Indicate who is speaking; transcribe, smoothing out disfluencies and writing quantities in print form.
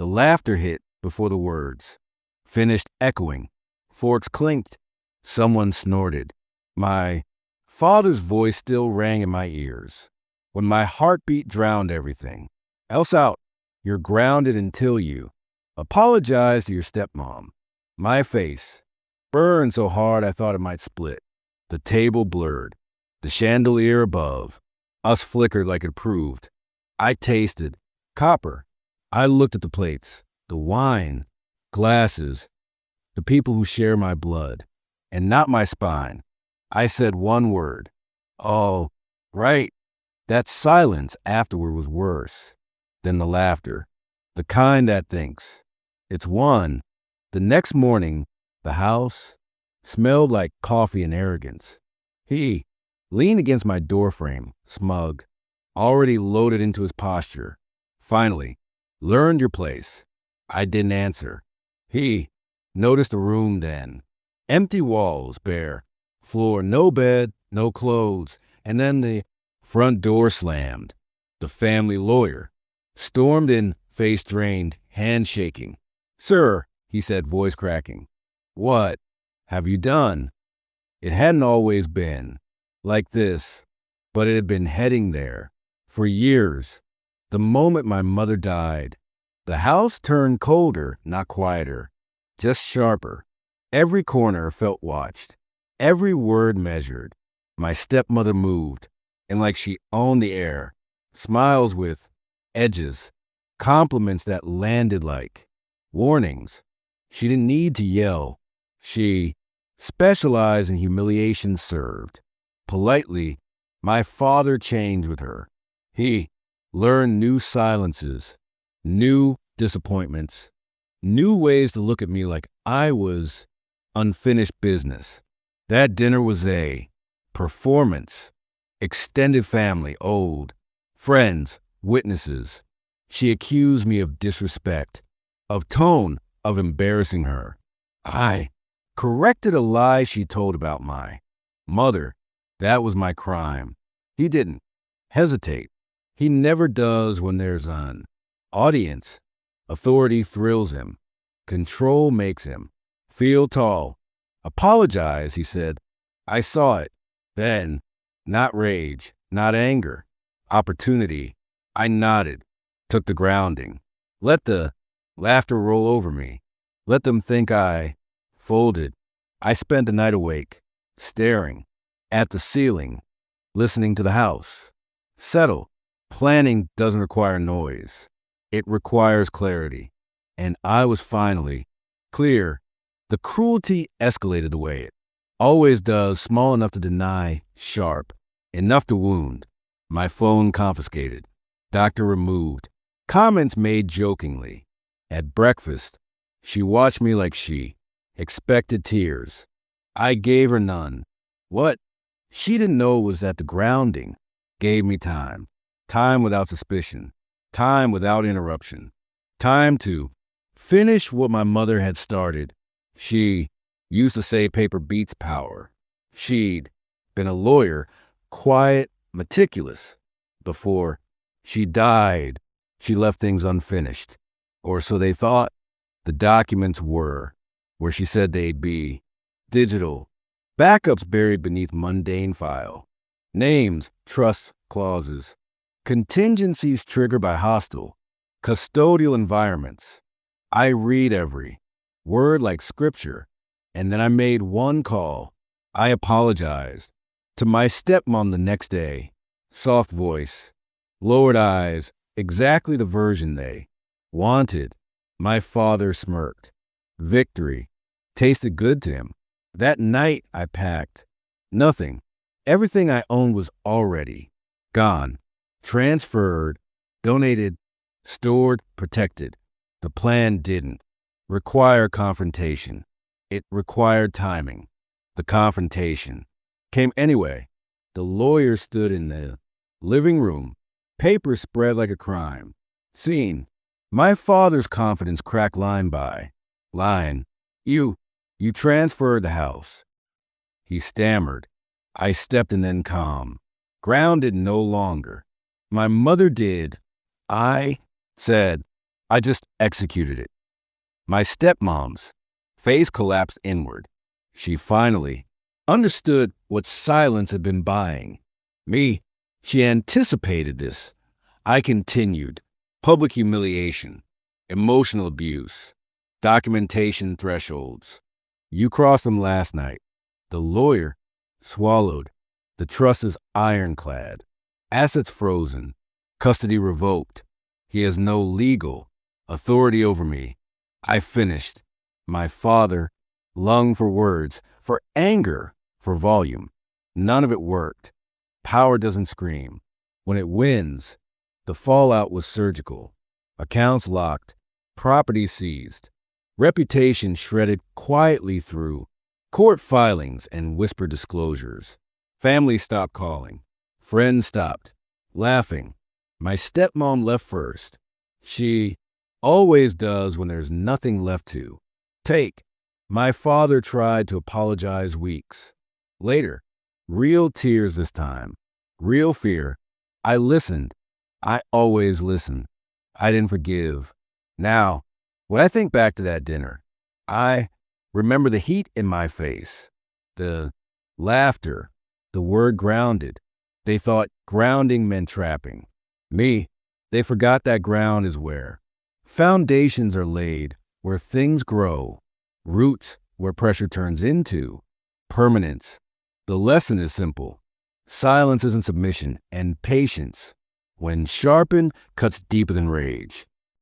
Speaker 1: The laughter hit before the words finished echoing. Forks clinked. Someone snorted. My father's voice still rang in my ears. When my heartbeat drowned everything. Else out, you're grounded until you apologize to your stepmom. My face burned so hard I thought it might split. The table blurred. The chandelier above us flickered like it approved. I tasted copper. I looked at the plates, the wine, glasses, the people who share my blood, and not my spine. I said one word. Oh, right. That silence afterward was worse than the laughter, the kind that thinks. It's one. The next morning, the house smelled like coffee and arrogance. He leaned against my doorframe, smug, already loaded into his posture. Finally, learned your place. I didn't answer. He noticed the room then. Empty walls, bare floor, no bed, no clothes, and then the front door slammed. The family lawyer stormed in, face drained, hand shaking. Sir, he said, voice cracking. What have you done? It hadn't always been like this, but it had been heading there for years. The moment my mother died, the house turned colder, not quieter, just sharper. Every corner felt watched, every word measured. My stepmother moved, and like she owned the air, smiles with edges, compliments that landed like warnings. She didn't need to yell. She specialized in humiliation served. Politely, my father changed with her. He learned new silences, new disappointments, new ways to look at me like I was unfinished business. That dinner was a performance. Extended family, old, friends, witnesses. She accused me of disrespect, of tone, of embarrassing her. I corrected a lie she told about my mother. That was my crime. He didn't hesitate. He never does when there's an audience. Authority thrills him. Control makes him feel tall. Apologize, he said. I saw it. Then, not rage, not anger, opportunity. I nodded, took the grounding. Let the laughter roll over me. Let them think I folded. I spent the night awake, staring at the ceiling, listening to the house. Settle. Planning doesn't require noise. It requires clarity. And I was finally clear. The cruelty escalated the way it always does, small enough to deny, sharp enough to wound. My phone confiscated. Doctor removed. Comments made jokingly. At breakfast, she watched me like she expected tears. I gave her none. What she didn't know was that the grounding gave me time. Time without suspicion. Time without interruption. Time to finish what my mother had started. She used to say paper beats power. She'd been a lawyer, quiet, meticulous. Before she died, she left things unfinished. Or so they thought. The documents were where she said they'd be. Digital. Backups buried beneath mundane file. Names, trusts, clauses. Contingencies triggered by hostile, custodial environments. I read every word like scripture, and then I made one call. I apologized to my stepmom the next day. Soft voice, lowered eyes, exactly the version they wanted. My father smirked. Victory tasted good to him. That night I packed. Nothing. Everything I owned was already gone. Transferred, donated, stored, protected. The plan didn't require confrontation. It required timing. The confrontation came anyway. The lawyer stood in the living room. Paper spread like a crime scene. My father's confidence cracked line by line. You transferred the house. He stammered. I stepped in, then calm. Grounded no longer. My mother did. I said, I just executed it. My stepmom's face collapsed inward. She finally understood what silence had been buying. Me, she anticipated this. I continued. Public humiliation, emotional abuse, documentation thresholds. You crossed them last night. The lawyer swallowed. The trust is ironclad. Assets frozen. Custody revoked. He has no legal authority over me. I finished. My father longed for words, for anger, for volume. None of it worked. Power doesn't scream. When it wins, the fallout was surgical. Accounts locked, property seized, reputation shredded quietly through court filings and whispered disclosures. Family stopped calling. Friends stopped laughing. My stepmom left first. She always does when there's nothing left to take. My father tried to apologize weeks later. Real tears this time. Real fear. I listened. I always listen. I didn't forgive. Now, when I think back to that dinner, I remember the heat in my face, the laughter, the word grounded. They thought grounding meant trapping. Me, they forgot that ground is where foundations are laid, where things grow, roots where pressure turns into permanence. The lesson is simple. Silence isn't submission, and patience, when sharpened, cuts deeper than rage.